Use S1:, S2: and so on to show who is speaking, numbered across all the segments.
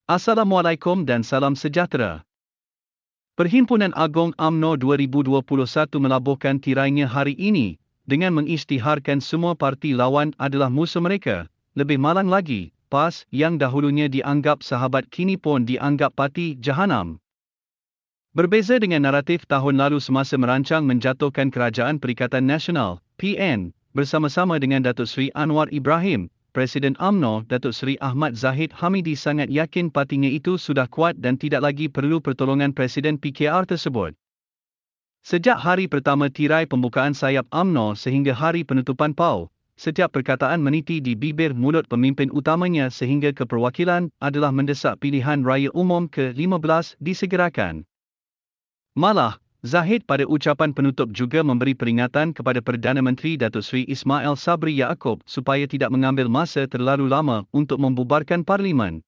S1: Assalamualaikum dan salam sejahtera. Perhimpunan Agong UMNO 2021 melabuhkan tirainya hari ini dengan mengisytiharkan semua parti lawan adalah musuh mereka. Lebih malang lagi, PAS yang dahulunya dianggap sahabat kini pun dianggap parti jahanam. Berbeza dengan naratif tahun lalu semasa merancang menjatuhkan Kerajaan Perikatan Nasional, PN, bersama-sama dengan Datuk Seri Anwar Ibrahim, Presiden UMNO Datuk Seri Ahmad Zahid Hamidi sangat yakin partinya itu sudah kuat dan tidak lagi perlu pertolongan Presiden PKR tersebut. Sejak hari pertama tirai pembukaan sayap UMNO sehingga hari penutupan PAU, setiap perkataan meniti di bibir mulut pemimpin utamanya sehingga keperwakilan adalah mendesak pilihan raya umum ke-15 disegerakan. Malah, Zahid pada ucapan penutup juga memberi peringatan kepada Perdana Menteri Datuk Seri Ismail Sabri Yaakob supaya tidak mengambil masa terlalu lama untuk membubarkan Parlimen.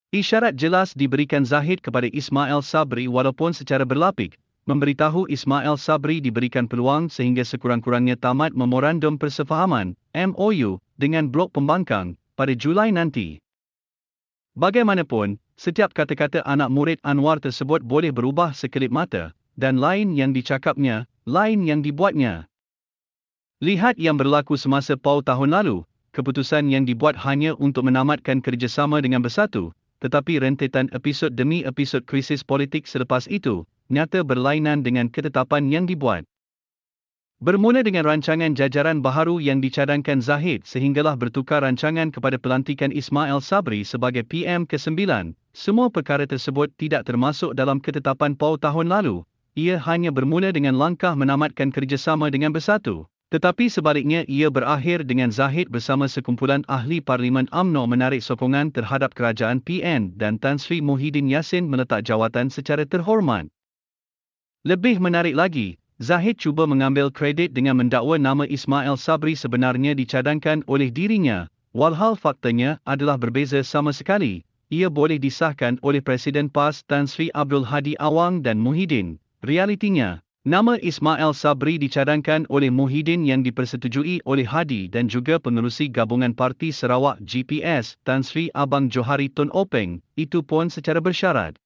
S1: Isyarat jelas diberikan Zahid kepada Ismail Sabri walaupun secara berlapik, memberitahu Ismail Sabri diberikan peluang sehingga sekurang-kurangnya tamat Memorandum Persefahaman, MOU, dengan Blok Pembangkang, pada Julai nanti. Bagaimanapun, setiap kata-kata anak murid Anwar tersebut boleh berubah sekelip mata, dan lain yang dicakapnya, lain yang dibuatnya. Lihat yang berlaku semasa PAU tahun lalu, keputusan yang dibuat hanya untuk menamatkan kerjasama dengan Bersatu, tetapi rentetan episod demi episod krisis politik selepas itu, nyata berlainan dengan ketetapan yang dibuat. Bermula dengan rancangan jajaran baharu yang dicadangkan Zahid sehinggalah bertukar rancangan kepada pelantikan Ismail Sabri sebagai PM ke-9, semua perkara tersebut tidak termasuk dalam ketetapan PAU tahun lalu. Ia hanya bermula dengan langkah menamatkan kerjasama dengan Bersatu. Tetapi sebaliknya ia berakhir dengan Zahid bersama sekumpulan ahli Parlimen UMNO menarik sokongan terhadap kerajaan PN dan Tan Sri Muhyiddin Yassin meletak jawatan secara terhormat. Lebih menarik lagi, Zahid cuba mengambil kredit dengan mendakwa nama Ismail Sabri sebenarnya dicadangkan oleh dirinya, walhal faktanya adalah berbeza sama sekali. Ia boleh disahkan oleh Presiden PAS Tan Sri Abdul Hadi Awang dan Muhyiddin. Realitinya, nama Ismail Sabri dicadangkan oleh Muhyiddin yang dipersetujui oleh Hadi dan juga pengerusi gabungan Parti Sarawak GPS Tan Sri Abang Johari Tun Openg, itu pun secara bersyarat.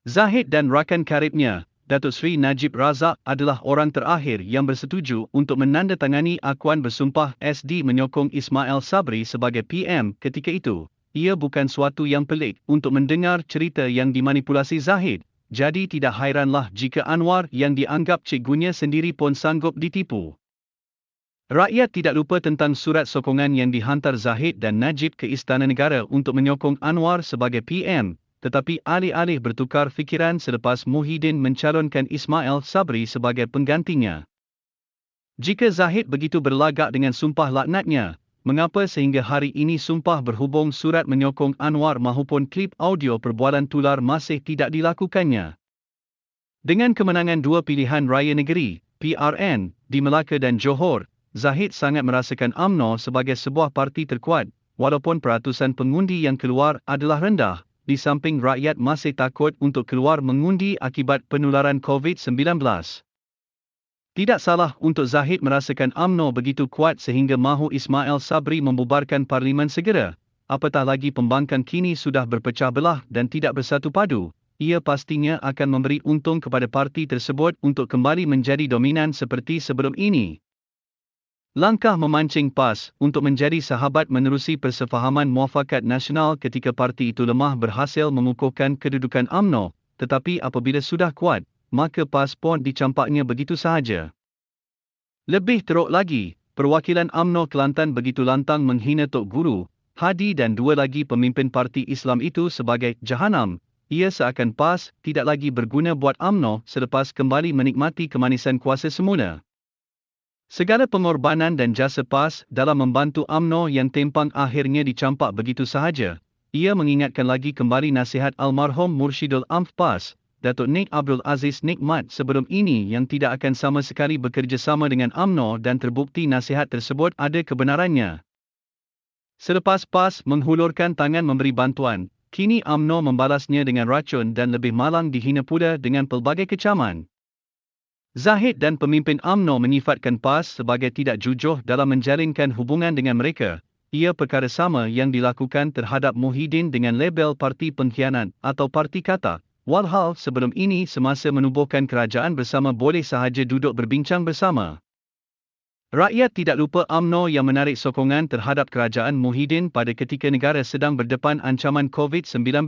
S1: Zahid dan rakan karibnya, Datuk Seri Najib Razak adalah orang terakhir yang bersetuju untuk menandatangani akuan bersumpah SD menyokong Ismail Sabri sebagai PM ketika itu. Ia bukan suatu yang pelik untuk mendengar cerita yang dimanipulasi Zahid, jadi tidak hairanlah jika Anwar yang dianggap cikgunya sendiri pun sanggup ditipu. Rakyat tidak lupa tentang surat sokongan yang dihantar Zahid dan Najib ke Istana Negara untuk menyokong Anwar sebagai PM. Tetapi alih-alih bertukar fikiran selepas Muhyiddin mencalonkan Ismail Sabri sebagai penggantinya. Jika Zahid begitu berlagak dengan sumpah laknatnya, mengapa sehingga hari ini sumpah berhubung surat menyokong Anwar mahupun klip audio perbualan tular masih tidak dilakukannya? Dengan kemenangan dua pilihan raya negeri, PRN, di Melaka dan Johor, Zahid sangat merasakan UMNO sebagai sebuah parti terkuat, walaupun peratusan pengundi yang keluar adalah rendah. Di samping rakyat masih takut untuk keluar mengundi akibat penularan COVID-19. Tidak salah untuk Zahid merasakan UMNO begitu kuat sehingga mahu Ismail Sabri membubarkan Parlimen segera, apatah lagi pembangkang kini sudah berpecah belah dan tidak bersatu padu, ia pastinya akan memberi untung kepada parti tersebut untuk kembali menjadi dominan seperti sebelum ini. Langkah memancing PAS untuk menjadi sahabat menerusi persefahaman muafakat nasional ketika parti itu lemah berhasil mengukuhkan kedudukan UMNO, tetapi apabila sudah kuat, maka PAS pun dicampaknya begitu sahaja. Lebih teruk lagi, perwakilan UMNO Kelantan begitu lantang menghina Tok Guru, Hadi dan dua lagi pemimpin parti Islam itu sebagai jahanam. Ia seakan PAS tidak lagi berguna buat UMNO selepas kembali menikmati kemanisan kuasa semula. Segala pengorbanan dan jasa PAS dalam membantu UMNO yang tempang akhirnya dicampak begitu sahaja. Ia mengingatkan lagi kembali nasihat almarhum Mursyidul Amf PAS, Datuk Nik Abdul Aziz Nikmat sebelum ini yang tidak akan sama sekali bekerjasama dengan UMNO dan terbukti nasihat tersebut ada kebenarannya. Selepas PAS menghulurkan tangan memberi bantuan, kini UMNO membalasnya dengan racun dan lebih malang dihina pula dengan pelbagai kecaman. Zahid dan pemimpin UMNO menyifatkan PAS sebagai tidak jujur dalam menjalinkan hubungan dengan mereka, ia perkara sama yang dilakukan terhadap Muhyiddin dengan label parti pengkhianat atau parti katak. Walhal sebelum ini semasa menubuhkan kerajaan bersama boleh sahaja duduk berbincang bersama. Rakyat tidak lupa UMNO yang menarik sokongan terhadap kerajaan Muhyiddin pada ketika negara sedang berdepan ancaman COVID-19.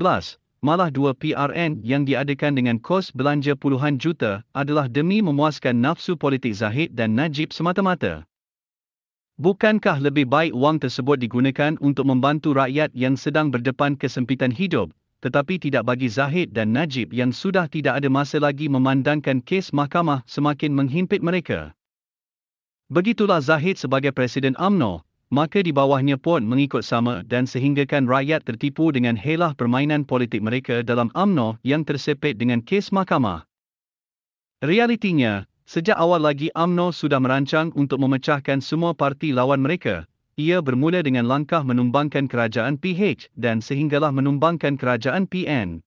S1: Malah 2 PRN yang diadakan dengan kos belanja puluhan juta adalah demi memuaskan nafsu politik Zahid dan Najib semata-mata. Bukankah lebih baik wang tersebut digunakan untuk membantu rakyat yang sedang berdepan kesempitan hidup, tetapi tidak bagi Zahid dan Najib yang sudah tidak ada masa lagi memandangkan kes mahkamah semakin menghimpit mereka? Begitulah Zahid sebagai Presiden UMNO, maka di bawahnya pun mengikut sama dan sehinggakan rakyat tertipu dengan helah permainan politik mereka dalam UMNO yang tersepit dengan kes mahkamah. Realitinya, sejak awal lagi UMNO sudah merancang untuk memecahkan semua parti lawan mereka. Ia bermula dengan langkah menumbangkan kerajaan PH dan sehinggalah menumbangkan kerajaan PN.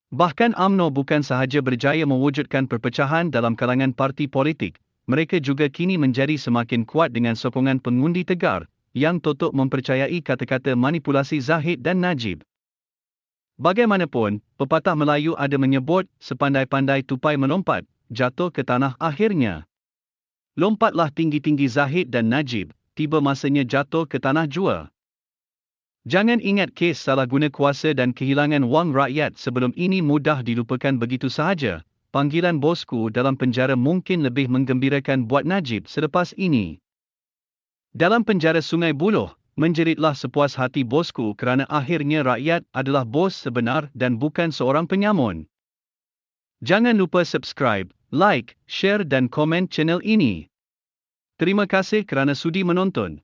S1: Bahkan UMNO bukan sahaja berjaya mewujudkan perpecahan dalam kalangan parti politik, mereka juga kini menjadi semakin kuat dengan sokongan pengundi tegar, yang totok mempercayai kata-kata manipulasi Zahid dan Najib. Bagaimanapun, pepatah Melayu ada menyebut, sepandai-pandai tupai melompat, jatuh ke tanah akhirnya. Lompatlah tinggi-tinggi Zahid dan Najib, tiba masanya jatuh ke tanah jua. Jangan ingat kes salah guna kuasa dan kehilangan wang rakyat sebelum ini mudah dilupakan begitu sahaja. Panggilan bosku dalam penjara mungkin lebih menggembirakan buat Najib selepas ini. Dalam penjara Sungai Buloh, menjeritlah sepuas hati bosku kerana akhirnya rakyat adalah bos sebenar dan bukan seorang penyamun. Jangan lupa subscribe, like, share dan komen channel ini. Terima kasih kerana sudi menonton.